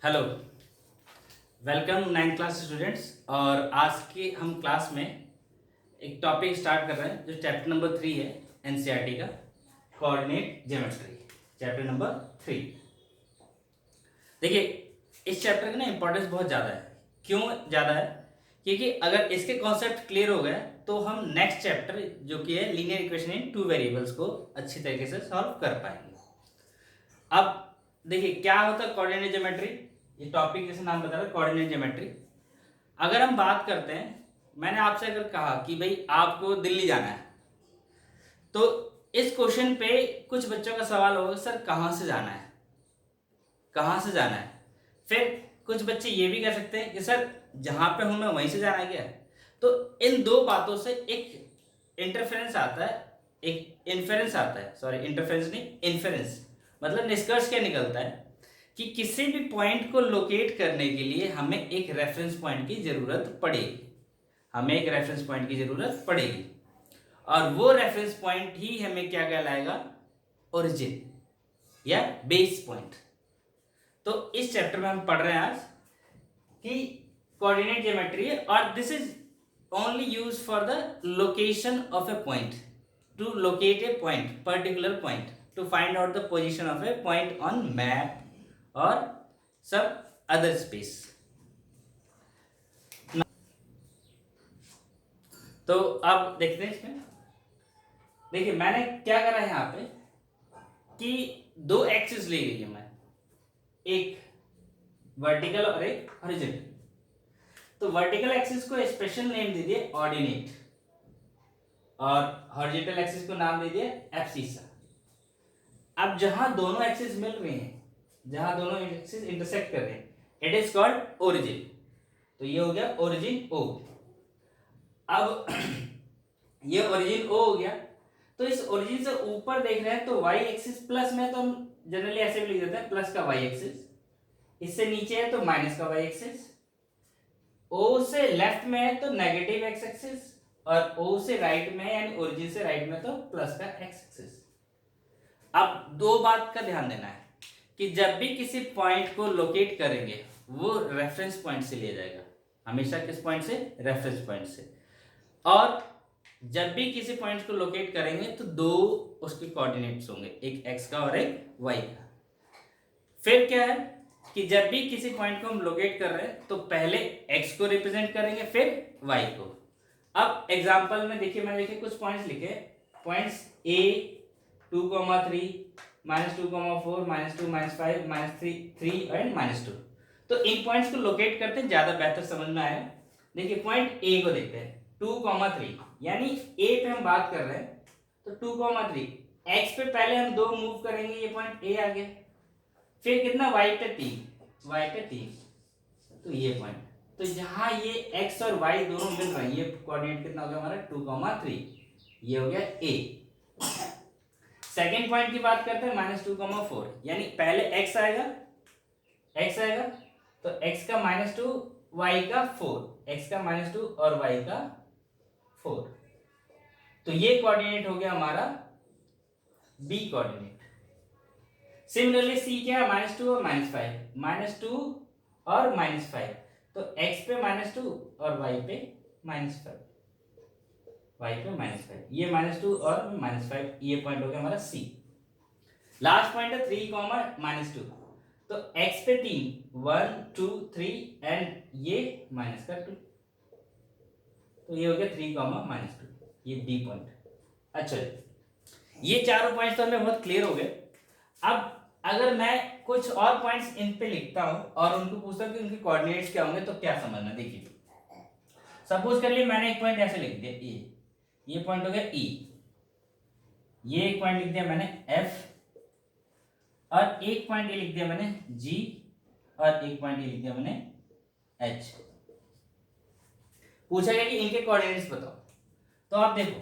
Hello, welcome 9th class students. और आज के हम क्लास में एक टॉपिक स्टार्ट कर रहे हैं जो चैप्टर नंबर 3 है एनसीईआरटी का, कोऑर्डिनेट ज्योमेट्री। Chapter number 3। देखिए, इस चैप्टर का ना इम्पोर्टेंस बहुत ज़्यादा है। क्यों ज़्यादा है? क्योंकि अगर इसके कॉन्सेप्ट क्लियर हो गए तो हम नेक्स्ट चैप्टर जो कि है linear equation in two variables को अच्छी तरीके से सॉल्व कर पाएंगे। अब देखिए, क्या होता है कोऑर्डिनेट ज्योमेट्री। ये टॉपिक जैसे नाम बता रहा है, कोऑर्डिनेट ज्योमेट्री। अगर हम बात करते हैं, मैंने आपसे अगर कहा कि भाई आपको दिल्ली जाना है, तो इस क्वेश्चन पे कुछ बच्चों का सवाल होगा, सर कहाँ से जाना है, कहाँ से जाना है। फिर कुछ बच्चे ये भी कह सकते हैं कि सर जहाँ पे हूँ मैं वहीं से जाना है क्या। तो इन दो बातों से एक इंटरफेरेंस आता है, एक इन्फेरेंस आता है। सॉरी, इंटरफेरेंस नहीं, इन्फेरेंस। मतलब निष्कर्ष क्या निकलता है कि किसी भी पॉइंट को लोकेट करने के लिए हमें एक रेफरेंस पॉइंट की जरूरत पड़ेगी, हमें एक रेफरेंस पॉइंट की जरूरत पड़ेगी। और वो रेफरेंस पॉइंट ही हमें क्या कहलाएगा, ओरिजिन या बेस पॉइंट। तो इस चैप्टर में हम पढ़ रहे हैं आज कि कोऑर्डिनेट ज्योमेट्री है, और this is only use for the location of a point, to locate a point, particular point, to find out the position of a point on map और सब अदर स्पेस। तो अब देखते हैं इसमें। देखिए, मैंने क्या करा है यहाँ पे कि दो एक्सिस ले ली है मैं, एक वर्टिकल और एक हॉरिजॉन्टल। तो वर्टिकल एक्सिस को स्पेशल नेम दे दिए ऑर्डिनेट, और हॉरिजॉन्टल एक्सिस को नाम दे दिए एब्सिसा। अब जहां दोनों एक्सिस मिल रहे हैं, जहां दोनों एक्सिस इंटरसेक्ट कर रहे हैं, इट इज कॉल्ड ओरिजिन। तो ये हो गया ओरिजिन ओ। अब ये ओरिजिन ओ हो गया। तो इस ओरिजिन से ऊपर देख रहे हैं तो वाई एक्सिस प्लस में, तो हम जनरली ऐसे भी लिख देते हैं प्लस का वाई एक्सिस। इससे नीचे है तो माइनस का वाई एक्सिस। ओ से लेफ्ट में है तो नेगेटिव एक्स एक्सिस, और ओ से राइट में यानी ओरिजिन से राइट में तो प्लस का एक्स एक्सिस। अब दो बात का ध्यान देना है कि जब भी किसी पॉइंट को लोकेट करेंगे वो रेफरेंस पॉइंट से लिया जाएगा, हमेशा किस पॉइंट से, रेफरेंस पॉइंट से। और जब भी किसी पॉइंट को लोकेट करेंगे तो दो उसके कोऑर्डिनेट्स होंगे, एक एक्स का और एक वाई का। फिर क्या है कि जब भी किसी पॉइंट को हम लोकेट कर रहे हैं तो पहले एक्स को रिप्रेजेंट करेंगे फिर वाई को। अब एग्जांपल में देखिए, मैंने देखिए कुछ पॉइंट्स लिखे, पॉइंट्स ए 2,3 -2,4 -2 -5 -3 एंड -2। तो इन पॉइंट्स को लोकेट करते हैं, ज्यादा बेहतर समझ में आएगा। देखिए पॉइंट ए को देखते हैं, 2,3 यानी ए पे हम बात कर रहे हैं तो 2,3 एक्स पे पहले हम दो मूव करेंगे, ये पॉइंट ए आ गया। फिर कितना, वाई पे 3, वाई पे 3, तो ये पॉइंट। तो जहां ये एक्स और वाई दोनों मिल रहे हैं, ये कोऑर्डिनेट कितना हो गया हमारा, 2,3, ये हो गया ए। सेकेंड पॉइंट की बात करते हैं, -2,4 यानी पहले एक्स आएगा, एक्स आएगा तो एक्स का -2 वाई का 4, एक्स का -2 और वाई का 4। तो ये कोऑर्डिनेट हो गया हमारा बी कोऑर्डिनेट। सिमिलरली सी क्या है, -2 और -5, -2 और -5, तो x पे -2 और y पे -5, y पे -5, ये -2 और -5, ये पॉइंट हो गया हमारा सी। लास्ट पॉइंट है 3, -2, तो x पे 3, 1 2 3 एंड ये -2, तो ये हो गया 3, -2, ये डी पॉइंट। अच्छा, ये चारों पॉइंट्स तो हमें बहुत क्लियर हो गए। अब अगर मैं कुछ और पॉइंट्स इन पे लिखता हूं और उनको पूछता हूं कि उनके कोऑर्डिनेट्स क्या होंगे, तो क्या समझना। देखिए, सपोज कर लिए मैंने एक पॉइंट ऐसे लिख दिया ए, ये पॉइंट हो गया ई, ये एक पॉइंट लिख दिया मैंने एफ, और एक पॉइंट ये लिख दिया मैंने जी, और एक पॉइंट ये लिख दिया मैंने एच। पूछा गया कि इनके कोऑर्डिनेट्स बताओ। तो आप देखो,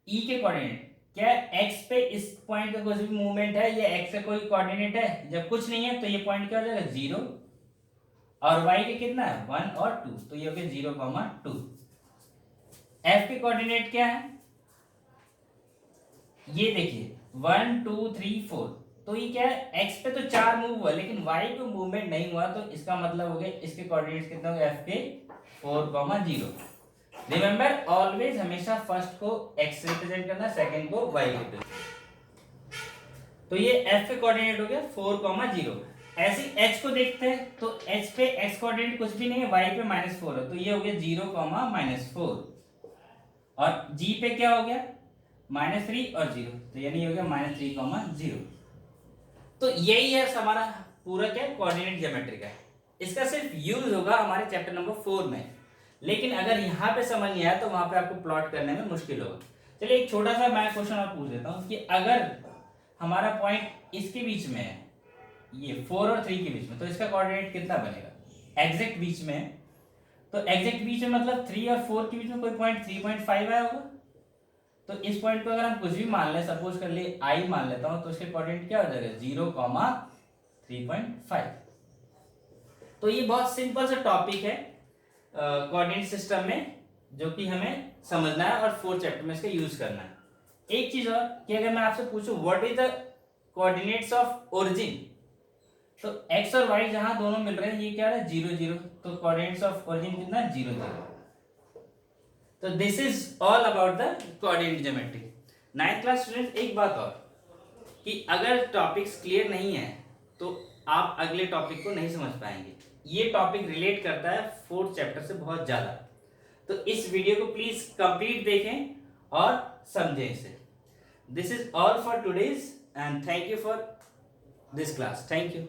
ई के कोऑर्डिनेट क्या, एक्स पे इस पॉइंट का कुछ भी मूवमेंट है, ये एक्स का कोई कोऑर्डिनेट है, जब कुछ नहीं है तो ये पॉइंट क्या हो जाएगा, 0, और वाई के कितना है, 1 और 2, तो ये हो गया 0, 2। एफ के कोऑर्डिनेट क्या है, ये देखिए 1 2 3 4, तो ये क्या है, एक्स पे तो 4 मूव हुआ लेकिन वाई पे मूवमेंट नहीं हुआ, तो इसका मतलब हो गया इसके कोऑर्डिनेट्स कितने होंगे, एफ के 4,0। रिमेंबर ऑलवेज हमेशा फर्स्ट को एक्स रिप्रेजेंट करना, सेकंड को वाई रिप्रेजेंट। तो ये एफ पे कोऑर्डिनेट हो गया 4,0। ऐसे एच को देखते हैं, तो एच पे एक्स कोऑर्डिनेट कुछ भी नहीं है, वाई पे -4 है, तो ये हो गया 0,-4। और जी पे क्या हो गया, -3 और 0, तो यानी हो गया -3,0। तो यही है हमारा पूरा क्या कोऑर्डिनेट ज्योमेट्री का। इसका सिर्फ यूज होगा हमारे चैप्टर नंबर 4 में, लेकिन अगर यहाँ पे समझ नहीं आया तो वहां पे आपको प्लॉट करने में मुश्किल होगा। चलिए एक छोटा सा मैं क्वेश्चन और पूछ देता हूँ कि अगर हमारा पॉइंट इसके बीच में है, ये 4 और 3 के बीच में, तो इसका कोऑर्डिनेट कितना बनेगा, एग्जैक्ट बीच में है, तो एग्जैक्ट बीच में मतलब 3 और 4 के बीच में कोई पॉइंट 3.5 आया होगा। तो इस पॉइंट को अगर हम कुछ भी मान ले, सपोज कर लिए आई मान लेता हूं, तो इसके कोऑर्डिनेट क्या हो जाएगा, 0,3.5। तो ये बहुत सिंपल सा टॉपिक है कोऑर्डिनेट सिस्टम में, जो कि हमें समझना है और 4th चैप्टर में इसका यूज करना है। एक चीज और कि अगर मैं आपसे पूछूं what is the coordinates of origin, तो x और y जहां दोनों मिल रहे हैं ये क्या है 0 0, तो कोऑर्डिनेट्स ऑफ ओरिजिन कितना है 0 0। तो this is all about the coordinate geometry. 9th class student, एक बात और कि अगर टॉपिक्स क्लियर नहीं है तो आप अगले टॉपिक को नहीं समझ पाएंगे। ये टॉपिक रिलेट करता है 4th चैप्टर से बहुत ज्यादा, तो इस वीडियो को प्लीज कंप्लीट देखें और समझें इसे। This is all for today's and thank you for this class. Thank you.